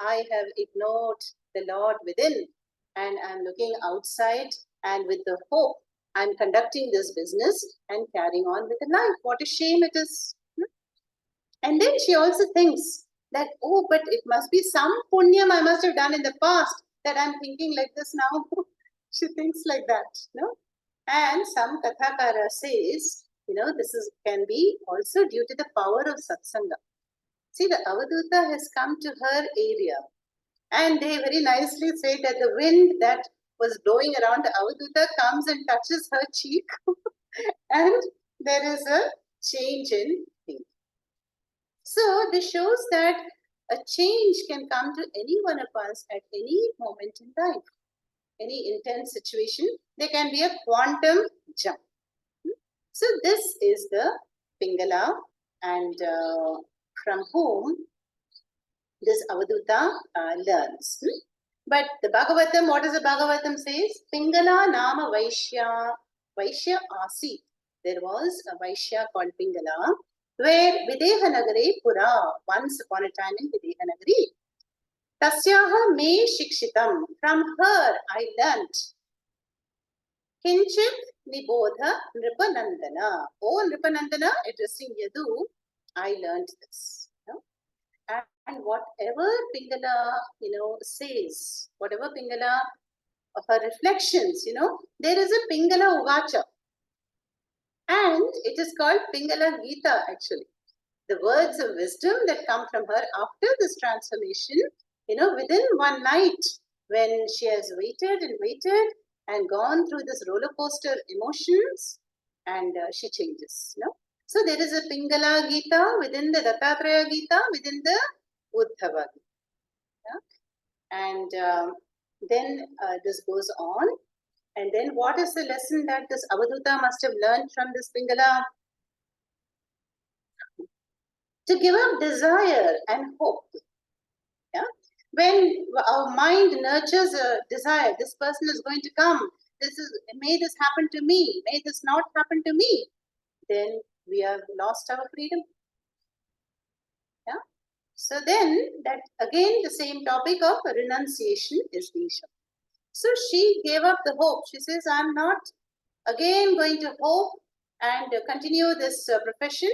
I have ignored the Lord within. And I'm looking outside, and with the hope, I'm conducting this business and carrying on with the life. What a shame it is. And then she also thinks that, oh, but it must be some punyam I must have done in the past that I'm thinking like this now. She thinks like that, no? And some Kathakara says, can be also due to the power of satsanga. See, the Avaduta has come to her area, and they very nicely say that the wind that was blowing around the Avaduta comes and touches her cheek, and there is a change in thing. So this shows that a change can come to any one of us at any moment in time. Any intense situation, there can be a quantum jump. So this is the Pingala, and from whom this Avaduta learns. But the Bhagavatam, what does the Bhagavatam says? Pingala Nama Vaishya Asi. There was a Vaishya called Pingala, where Videha Nagare Pura, once upon a time in Videha Nagari. Tasyaha me shikshitam. From her I learnt. Kinchit Nibodha Nripanandana. Oh Nripanandana, addressing Yadu, I learnt this. And whatever Pingala, says, whatever Pingala of her reflections, there is a Pingala Uvacha. And it is called Pingala Gita actually. The words of wisdom that come from her after this transformation, within one night, when she has waited and gone through this roller coaster emotions, and she changes. So there is a Pingala Gita within the Dattatreya Gita, within the Uddhava Gita. And then this goes on. And then what is the lesson that this Avaduta must have learned from this Pingala? To give up desire and hope. Yeah? When our mind nurtures a desire, this person is going to come, may this happen to me, may this not happen to me, then we have lost our freedom. Yeah? So then that again the same topic of renunciation is being shown. So she gave up the hope. She says, I'm not again going to hope and continue this profession.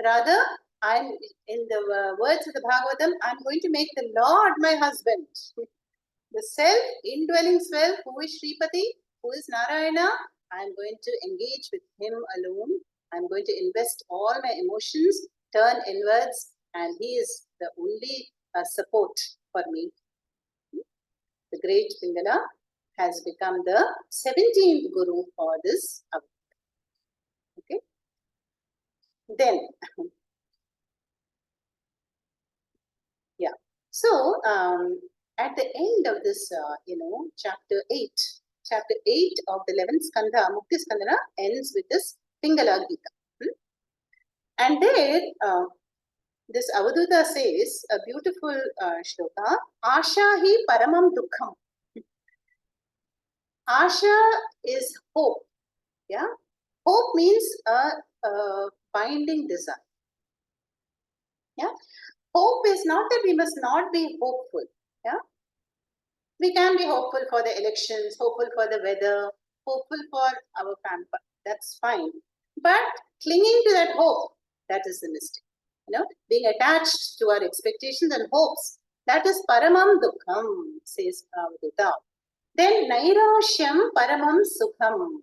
Rather, I'm, in the words of the Bhagavatam, I'm going to make the Lord my husband. The self, indwelling self, who is Shripati, who is Narayana, I'm going to engage with him alone. I'm going to invest all my emotions, turn inwards, and he is the only support for me. The great Pingala has become the 17th Guru for this Avatar. Okay. Then, yeah. So, at the end of this, chapter 8 of the 11th Skandha, Mukti Skandana ends with this Pingala Gita. And there, this Avaduta says a beautiful shloka, Asha hi paramam dukkham. Asha is hope. Yeah. Hope means a binding desire. Yeah. Hope is not that we must not be hopeful. Yeah. We can be hopeful for the elections, hopeful for the weather, hopeful for our family. That's fine. But clinging to that hope, that is the mistake. Being attached to our expectations and hopes, That is paramam dukkham, says Gita. Then nairashyam paramam sukham,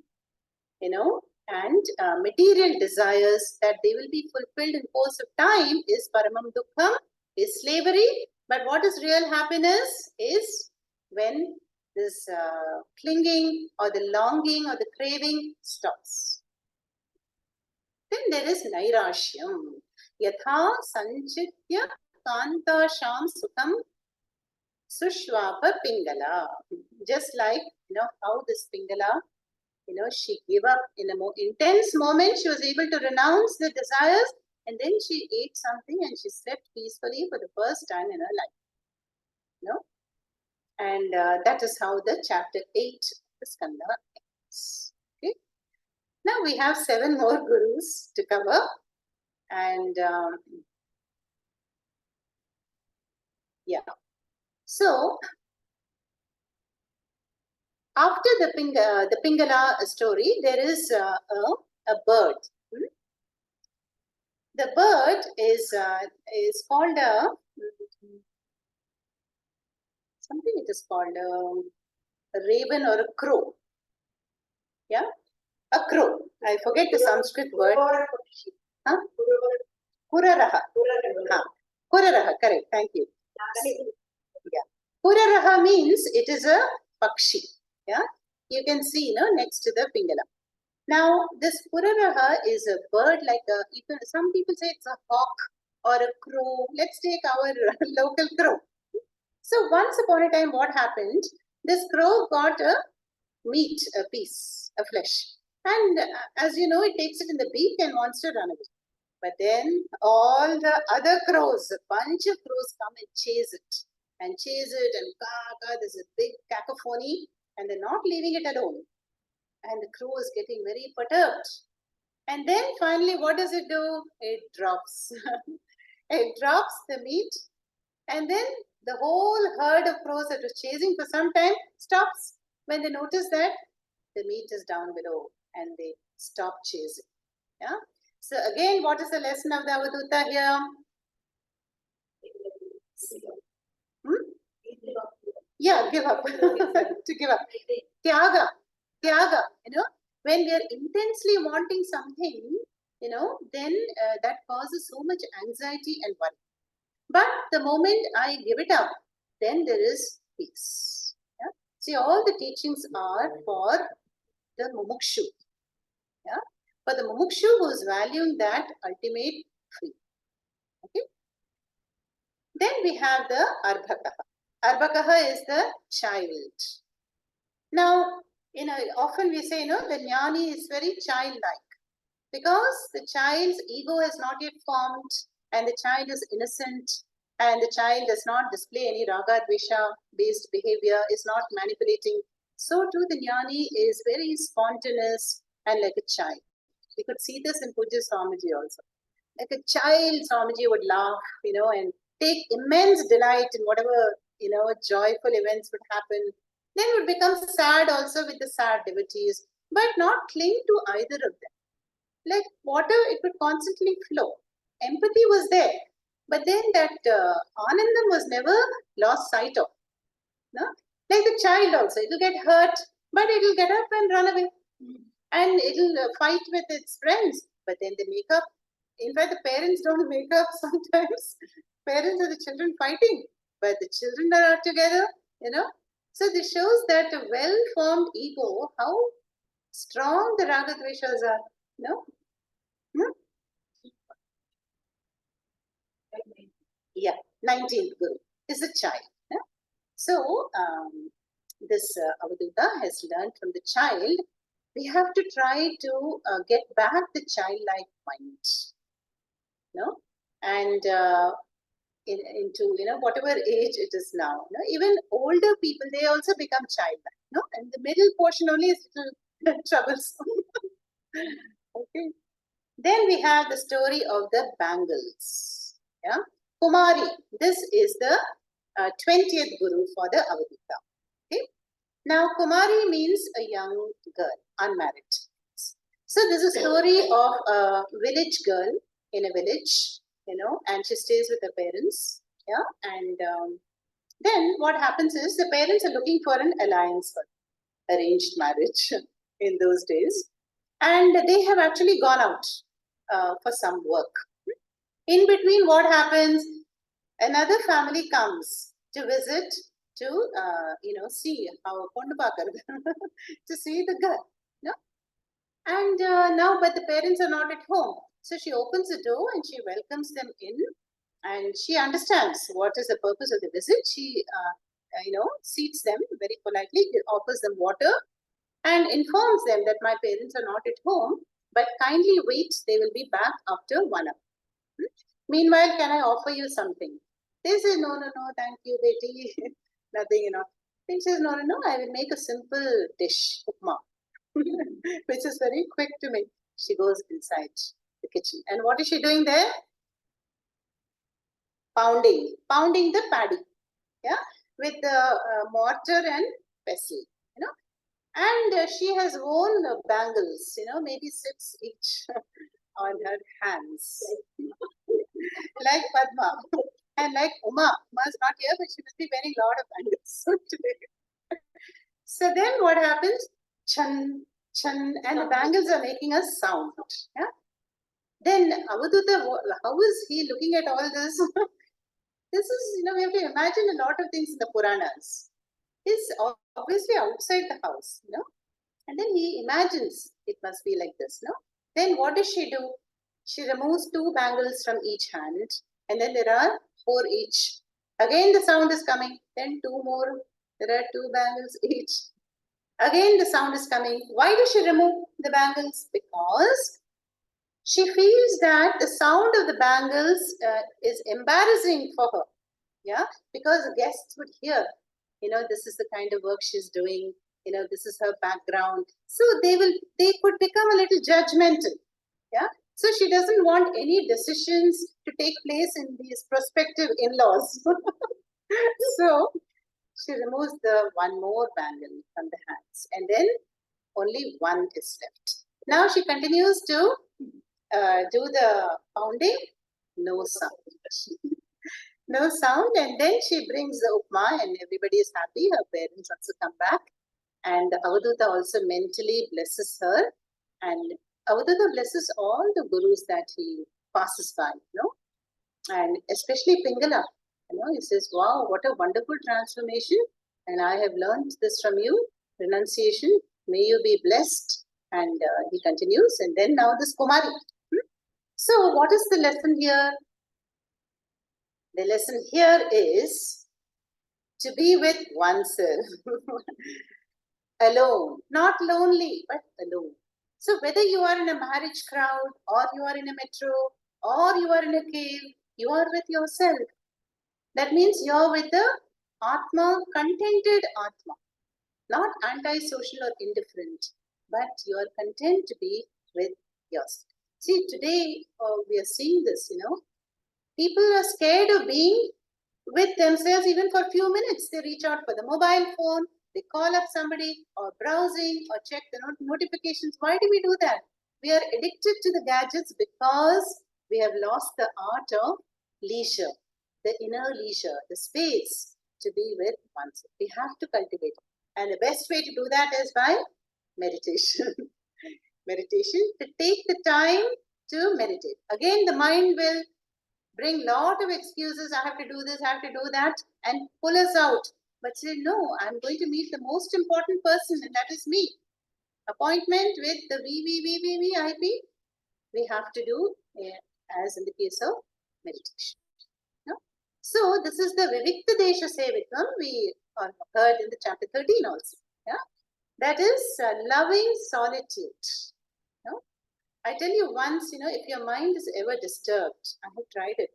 and material desires that they will be fulfilled in course of time is paramam dukkham, is slavery. But what is real happiness is when this clinging or the longing or the craving stops. Then there is nairashyam. Yatha sanchitya kantasham sukham sushvapa pingala. Just like, how this pingala, she gave up in a more intense moment. She was able to renounce the desires, and then she ate something and she slept peacefully for the first time in her life. And that is how the chapter 8 of the Skanda ends. Okay. Now we have 7 more gurus to cover, and so after the Pingala story, there is a bird. The bird is called something. It is called a raven or a crow. Yeah, a crow. I forget the Sanskrit word. Huh? Kuraraha. Kuraraha. Correct. Thank you. Yeah. Kuraraha means it is a pakshi. Yeah, you can see, next to the Pingala. Now, this Puraraha is a bird like some people say it's a hawk or a crow. Let's take our local crow. So, once upon a time, what happened? This crow got a piece of flesh. And as you know, it takes it in the beak and wants to run away. But then all the other crows, a bunch of crows come and chase it. And there's a big cacophony. And they're not leaving it alone. And the crow is getting very perturbed. And then finally, what does it do? It drops. It drops the meat. And then the whole herd of crows that was chasing for some time stops when they notice that the meat is down below, and they stop chasing. Yeah. So again, what is the lesson of the Avadhuta here? Yeah, give up. To give up. Tyaga. When we are intensely wanting something, then that causes so much anxiety and worry. But the moment I give it up, then there is peace. Yeah? See, all the teachings are for the mumukshu. Yeah? For the mumukshu who is valuing that ultimate free. Okay? Then we have the Arbhakaha. Arbhakaha is the child. Now, often we say, the jnani is very childlike because the child's ego has not yet formed, and the child is innocent, and the child does not display any raga dvesha based behavior, is not manipulating. So too, the jnani is very spontaneous and like a child. We could see this in Pujya Swamiji also. Like a child, Swamiji would laugh, and take immense delight in whatever, joyful events would happen. Then would become sad also with the sad devotees, but not cling to either of them. Like water, it would constantly flow. Empathy was there, but then that anandam was never lost sight of. No? Like the child also, it will get hurt, but it will get up and run away. And it will fight with its friends, but then they make up. In fact, the parents don't make up sometimes. Parents and the children fighting, but the children are together, So this shows that a well-formed ego, how strong the raga dveshas are, Yeah, 19th Guru is a child. Yeah? So, this Avadhuta has learned from the child, we have to try to get back the childlike mind. And into whatever age it is now. Even older people, they also become childlike. And the middle portion only is little troublesome. Okay. Then we have the story of the bangles. Yeah, Kumari. This is the 20th Guru for the Avadhuta. Okay. Now Kumari means a young girl, unmarried. So this is a story of a village girl in a village, and she stays with her parents. Yeah, and Then what happens is the parents are looking for an alliance for arranged marriage in those days. And they have actually gone out for some work. In between, what happens? Another family comes to visit to, see how to see the girl. No? And now, but the parents are not at home. So she opens the door and she welcomes them in, and she understands what is the purpose of the visit. She, seats them very politely, offers them water, and informs them that my parents are not at home, but kindly wait, they will be back after 1 hour. Meanwhile, can I offer you something? They say, no, thank you, Betty. Nothing, He says, no, I will make a simple dish, upma, which is very quick to make. She goes inside the kitchen. And what is she doing there? Pounding the paddy, with the mortar and pestle, And she has worn bangles, maybe 6 each on her hands, like Padma. And like Uma is not here, but she must be wearing a lot of bangles today. So then what happens? Chan, chan, and the bangles are making a sound. Yeah. Then Avadhuta, how is he looking at all this? This is, we have to imagine a lot of things in the Puranas. He's obviously outside the house, and then he imagines it must be like this, Then what does she do? She removes 2 bangles from each hand, and then there are 4 each. Again the sound is coming, then 2 more, there are 2 bangles each. Again the sound is coming. Why does she remove the bangles? Because she feels that the sound of the bangles is embarrassing for her, because the guests would hear, this is the kind of work she's doing, this is her background. So they could become a little judgmental, So she doesn't want any decisions to take place in these prospective in-laws. So she removes the 1 more bangle from the hands, and then only 1 is left. Now she continues to do the pounding, no sound. No sound, and then she brings the upma, and everybody is happy. Her parents also come back, and Avadhuta also mentally blesses her, and Avadhuta blesses all the gurus that he passes by, and especially Pingala. He says, wow, what a wonderful transformation, and I have learned this from you, renunciation, may you be blessed. And he continues, and then now this Kumari. So what is the lesson here? The lesson here is to be with oneself, alone, not lonely, but alone. So whether you are in a marriage crowd, or you are in a metro, or you are in a cave, you are with yourself. That means you are with the Atma, contented Atma, not antisocial or indifferent, but you are content to be with yourself. See, today we are seeing this, people are scared of being with themselves even for a few minutes. They reach out for the mobile phone, they call up somebody, or browsing, or check the notifications. Why do we do that? We are addicted to the gadgets because we have lost the art of leisure, the inner leisure, the space to be with oneself. We have to cultivate it. And the best way to do that is by meditation. Meditation, to take the time to meditate. Again, the mind will bring lot of excuses. I have to do this, I have to do that, and pull us out. But say, no, I'm going to meet the most important person, and that is me. Appointment with the VVVVVIP, we have to do as in the case of meditation. No? So this is the Vivikta Desha Sevikam we heard in the chapter 13 also. That is loving solitude. I tell you once, if your mind is ever disturbed, I have tried it,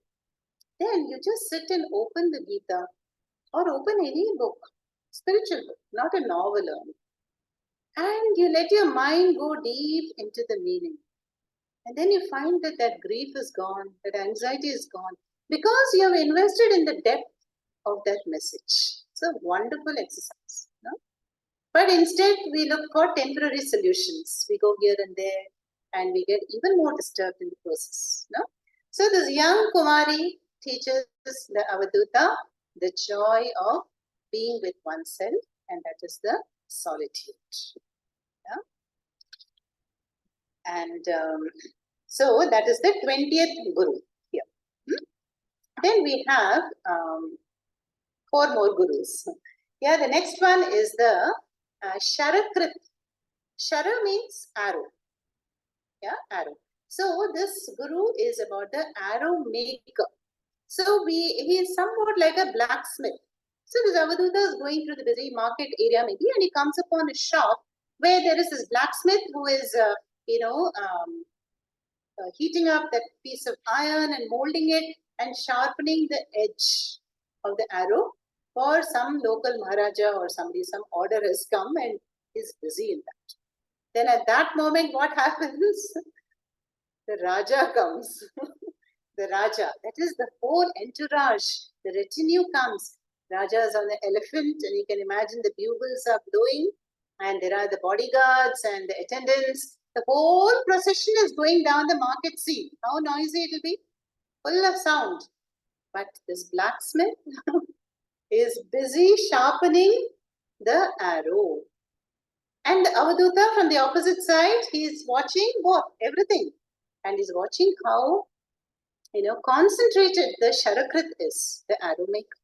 then you just sit and open the Gita or open any book, spiritual book, not a novel only. And you let your mind go deep into the meaning. And then you find that that grief is gone, that anxiety is gone, because you have invested in the depth of that message. It's a wonderful exercise. But instead, we look for temporary solutions. We go here and there, and we get even more disturbed in the process. So this young Kumari teaches the Avadhuta the joy of being with oneself, and that is the solitude. Yeah? And so that is the 20th Guru here. Then we have 4 more Gurus. Yeah, the next one is the Sharakrit. Shara means arrow. Yeah, arrow. So this Guru is about the arrow maker. So he is somewhat like a blacksmith. So this Avaduta is going through the busy market area maybe, and he comes upon a shop where there is this blacksmith who is, heating up that piece of iron and molding it and sharpening the edge of the arrow for some local Maharaja or somebody, some order has come and he's busy in that. Then at that moment, what happens? The Raja comes. The Raja, that is the whole entourage, the retinue comes. Raja is on the elephant, and you can imagine the bugles are blowing, and there are the bodyguards and the attendants. The whole procession is going down the market scene. How noisy it will be? Full of sound. But this blacksmith is busy sharpening the arrow. And the Avaduta from the opposite side, he is watching both, everything. And he's watching how concentrated the Sharakrit is, the arrow maker.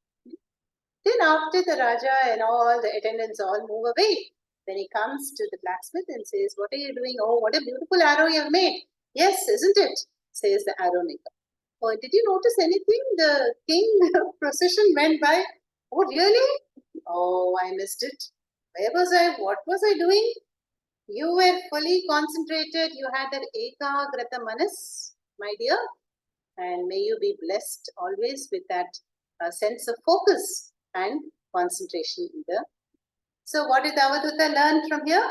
Then after the Raja and all the attendants all move away, then he comes to the blacksmith and says, "What are you doing? Oh, what a beautiful arrow you have made." "Yes, isn't it?" says the arrow maker. "Oh, did you notice anything? The king procession went by." "Oh, really? Oh, I missed it. Where was I? What was I doing?" "You were fully concentrated. You had that ekagrata manas, my dear. And may you be blessed always with that sense of focus and concentration in the. So what did Avaduta learn from here?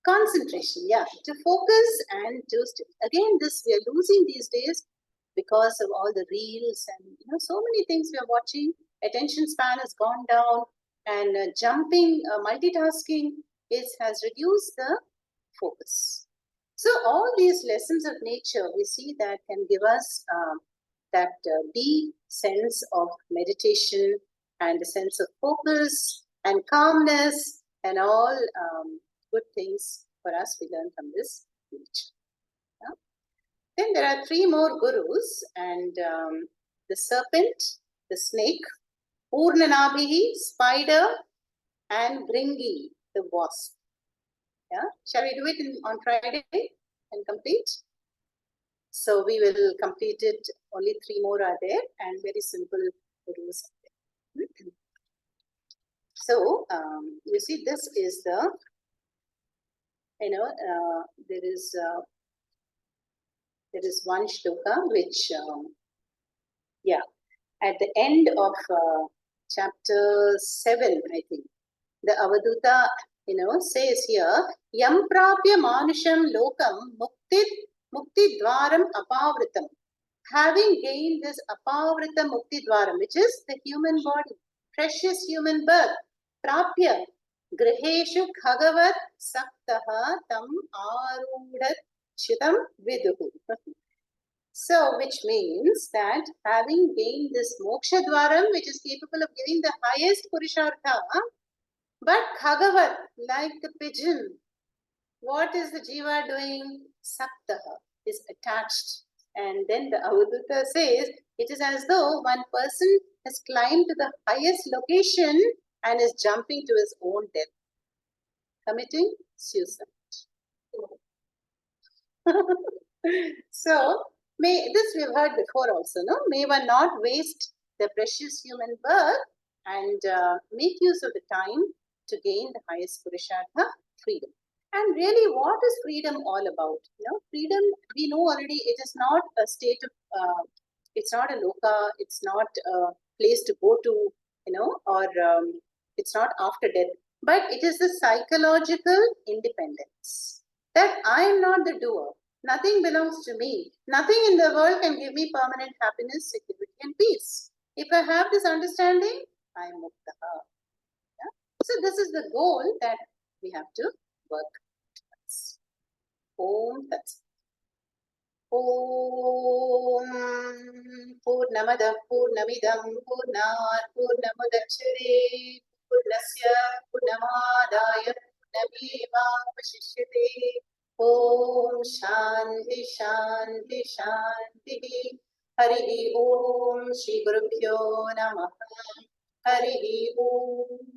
Concentration, yeah, to focus and just again this we are losing these days because of all the reels and so many things we are watching. Attention span has gone down, and jumping, multitasking has reduced the focus. So all these lessons of nature we see that can give us that deep sense of meditation and a sense of focus and calmness and all good things for us we learn from this nature. Yeah? Then there are 3 more gurus, and the serpent, the snake, Purnanabhihi, spider, and Bringi, the wasp. Yeah, shall we do it on Friday and complete? So we will complete it. Only 3 more are there, and very simple rules are there. So you see, this is the there is one shloka which at the end of chapter 7, I think the Avaduta says here, "Yam prapya manusham lokam mukti dwaram apavritam." Having gained this apavrita mukti dwaram, which is the human body, precious human birth, prapya griheshu khagavat saktaha tam arudhat chitam viduhu. So, which means that having gained this moksha dwaram, which is capable of giving the highest purushartha, but khagavat, like the pigeon, what is the jiva doing? Saktaha is attached. And then the Avaduta says, it is as though one person has climbed to the highest location and is jumping to his own death, committing suicide. So, this we've heard before also, no? May one not waste the precious human birth and make use of the time to gain the highest purushartha, freedom. And really, what is freedom all about? Freedom, we know already, it is not a state of, it's not a loka, it's not a place to go to, or it's not after death, but it is the psychological independence. That I am not the doer. Nothing belongs to me. Nothing in the world can give me permanent happiness, security, and peace. If I have this understanding, I am muktaha. Yeah? So this is the goal that we have to work towards. Om Tat Sat. Om पूर्णमदः पूर्णमिदं पूर्णात् पूर्णमुदच्यते पूर्णस्य पूर्णमादाय पूर्णमेवावशिष्यते। ॐ शान्ति शान्ति शान्तिः। हरिः ॐ श्रीगुरुभ्यो नमः। हरिः ॐ।